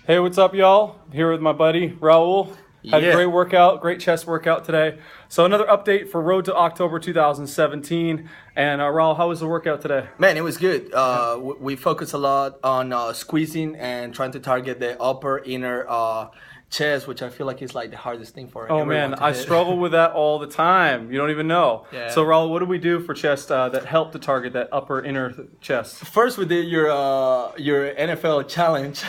Hey, what's up, y'all? I'm here with my buddy Raul. Had a great workout, great chest workout today. So another update for Road to October 2017. And Raul, how was the workout today? Man, it was good. We focus a lot on squeezing and trying to target the upper inner chest, which I feel like is like the hardest thing for Oh everyone man, to I hit. struggle with that all the time. You don't even know. Yeah. So Raul, what do we do for chest that help to target that upper inner chest? First, we did your NFL challenge,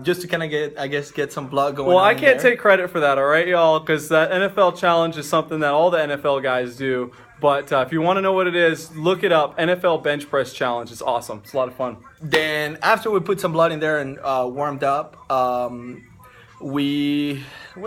just to kind of get some blood going. Well, on I in can't there. take credit for that, all right, y'all, because that NFL challenge is something that all the NFL guys do. But if you want to know what it is, look it up. NFL bench press challenge. It's awesome. It's a lot of fun. Then after we put some blood in there and warmed up, what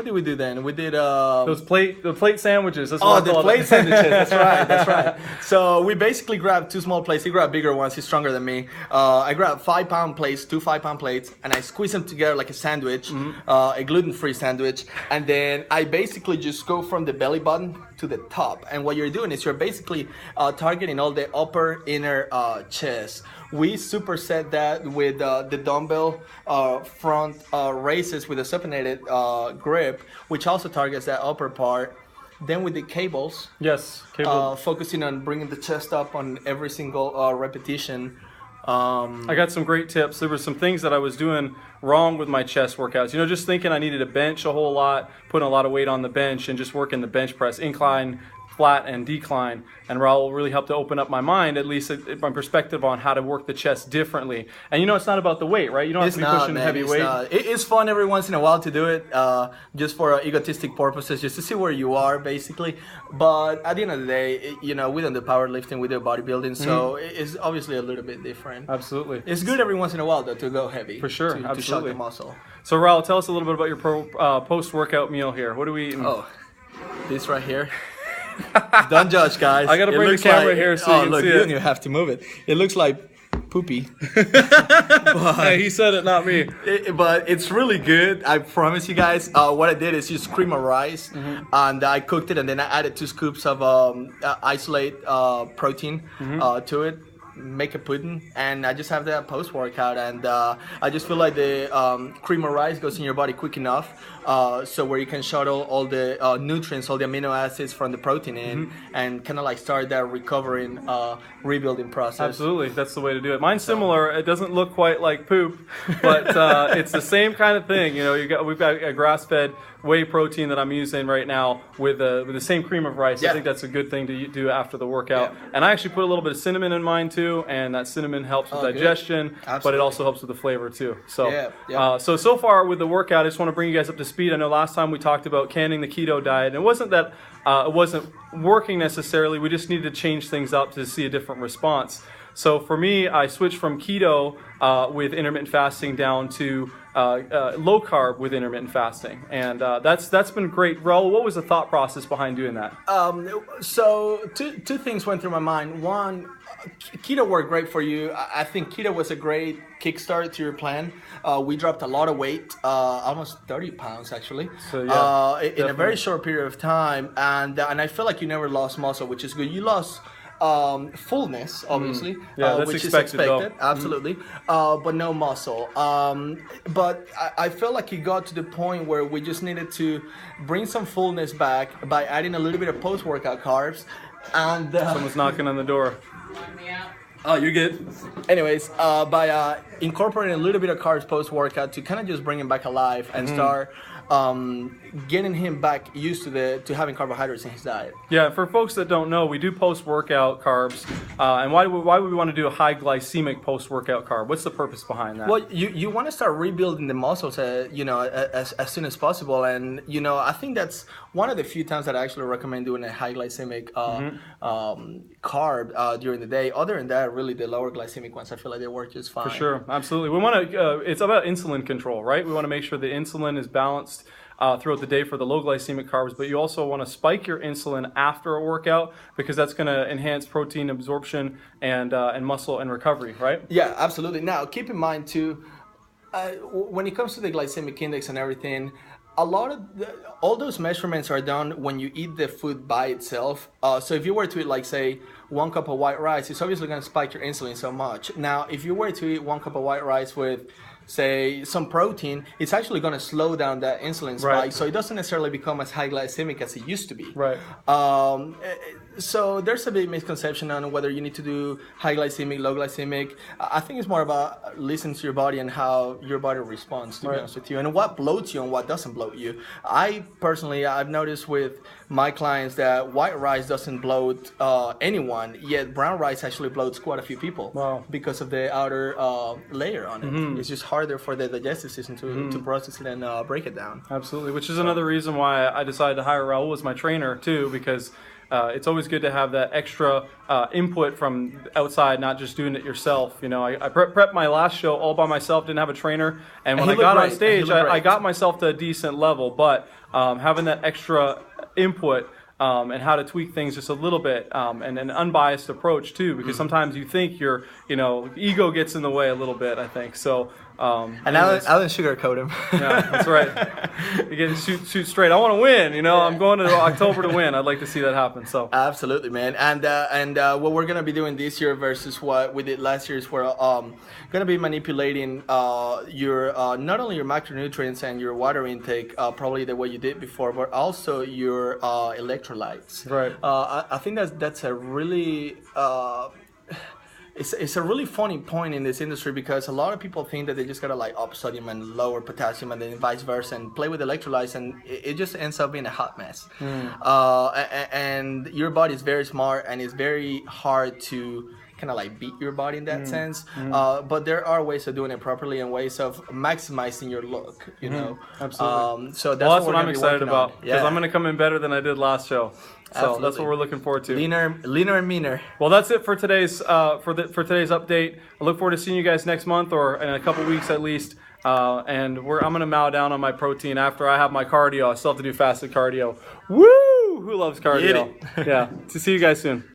did we do then? We did The plate sandwiches. That's what Oh, I the call plate it. sandwiches. That's right. That's right. So we basically grabbed two small plates. He grabbed bigger ones. He's stronger than me. I grabbed 5-pound plates, two 5-pound plates, and I squeeze them together like a sandwich, a gluten-free sandwich. And then I basically just go from the belly button to the top. And what you're doing is you're basically targeting all the upper inner chest. We superset that with the dumbbell front raises with a supinated grip, which also targets that upper part. Then with the cables, Yes. Cable. focusing on bringing the chest up on every single repetition. I got some great tips. There were some things that I was doing wrong with my chest workouts. You know, just thinking I needed to bench a whole lot, putting a lot of weight on the bench, and just working the bench press, incline, flat, and decline. And Raul really helped to open up my mind, at least my perspective on how to work the chest differently. And you know, it's not about the weight, right? You don't have to be pushing heavy weight. It's fun every once in a while to do it, just for egotistic purposes, just to see where you are, basically. But at the end of the day, we don't do powerlifting, we do bodybuilding, so it's obviously a little bit different. Absolutely. It's good every once in a while, though, to go heavy. For sure, to shock absolutely. the muscle. So Raul, tell us a little bit about your post-workout meal here. What are we eating? Oh, this right here. Don't judge, guys. I gotta bring the camera here so you can look, see you it. don't even have to move it. It looks like poopy. Hey, he said it, not me. But it's really good. I promise you guys. What I did is just cream of rice, and I cooked it, and then I added 2 scoops of isolate protein to it. Make a pudding, and I just have that post workout, and I just feel like the cream of rice goes in your body quick enough, so where you can shuttle all the nutrients, all the amino acids from the protein in, and kind of like start that recovering, rebuilding process. Absolutely, that's the way to do it. Mine's similar. It doesn't look quite like poop, but it's the same kind of thing. You know, we've got a grass-fed whey protein that I'm using right now with the same cream of rice. Yeah. I think that's a good thing to do after the workout. Yeah. And I actually put a little bit of cinnamon in mine too, and that cinnamon helps with digestion, but it also helps with the flavor too. So, so far with the workout, I just want to bring you guys up to speed. I know last time we talked about canning the keto diet, and it wasn't that it wasn't working necessarily. We just needed to change things up to see a different response. So for me, I switched from keto with intermittent fasting down to low carb with intermittent fasting, and that's been great. Raul, what was the thought process behind doing that? So two things went through my mind. One, keto worked great for you. I think keto was a great kickstart to your plan. We dropped a lot of weight, almost 30 pounds actually, So, yeah, in a very short period of time, and I feel like you never lost muscle, which is good. You lost fullness, obviously, that's which expected, is though. expected, absolutely, but no muscle. But I felt like it got to the point where we just needed to bring some fullness back by adding a little bit of post-workout carbs. And Someone's knocking on the door. Oh, you're good. anyways, by incorporating a little bit of carbs post-workout to kind of just bring him back alive and start getting him back used to having carbohydrates in his diet. Yeah, for folks that don't know, we do post-workout carbs. And why would we want to do a high glycemic post-workout carb? What's the purpose behind that? Well, you want to start rebuilding the muscles, as soon as possible, and I think that's one of the few times that I actually recommend doing a high glycemic carb during the day. Other than that, really the lower glycemic ones, I feel like they work just fine. For sure, absolutely. We want to. It's about insulin control, right? We want to make sure the insulin is balanced throughout the day for the low glycemic carbs, but you also want to spike your insulin after a workout because that's going to enhance protein absorption and muscle and recovery, right? Yeah, absolutely. Now, keep in mind too, when it comes to the glycemic index and everything, all those measurements are done when you eat the food by itself. So if you were to eat, like, say, 1 cup of white rice, it's obviously going to spike your insulin so much. Now, if you were to eat 1 cup of white rice with say some protein, it's actually going to slow down that insulin spike, right. so it doesn't necessarily become as high glycemic as it used to be. Right. So there's a big misconception on whether you need to do high glycemic, low glycemic. I think it's more about listening to your body and how your body responds, to be honest with you, and what bloats you and what doesn't bloat you. I've noticed with my clients that white rice doesn't bloat anyone, yet brown rice actually bloats quite a few people. Wow. Because of the outer layer on it. It's just harder for the digestive system to process it and break it down. Absolutely, which is another reason why I decided to hire Raul as my trainer too, because it's always good to have that extra input from outside, not just doing it yourself. You know, I prepped my last show all by myself, didn't have a trainer, and when I got on stage, I got myself to a decent level, but having that extra input and how to tweak things just a little bit, and an unbiased approach too, because sometimes you think your ego gets in the way a little bit, I think. So and I didn't sugarcoat him. Yeah, that's right. You get to shoot straight. I want to win. You know, I'm going to October to win. I'd like to see that happen. So absolutely, man. And what we're gonna be doing this year versus what we did last year is we're gonna be manipulating your not only your macronutrients and your water intake, probably the way you did before, but also your electrolytes. Right. I think that's a really It's a really funny point in this industry, because a lot of people think that they just gotta like up sodium and lower potassium and then vice versa and play with electrolytes, and it just ends up being a hot mess. And your body is very smart, and it's very hard to kind of like beat your body in that sense. But there are ways of doing it properly and ways of maximizing your look, you know. Absolutely. So that's what I'm excited about, because I'm going to come in better than I did last show. So absolutely. That's what we're looking forward to. Leaner and meaner. Well, that's it for today's for today's update. I look forward to seeing you guys next month, or in a couple weeks at least. And I'm going to mow down on my protein after I have my cardio. I still have to do fasted cardio. Woo! Who loves cardio? Yeah. To see you guys soon.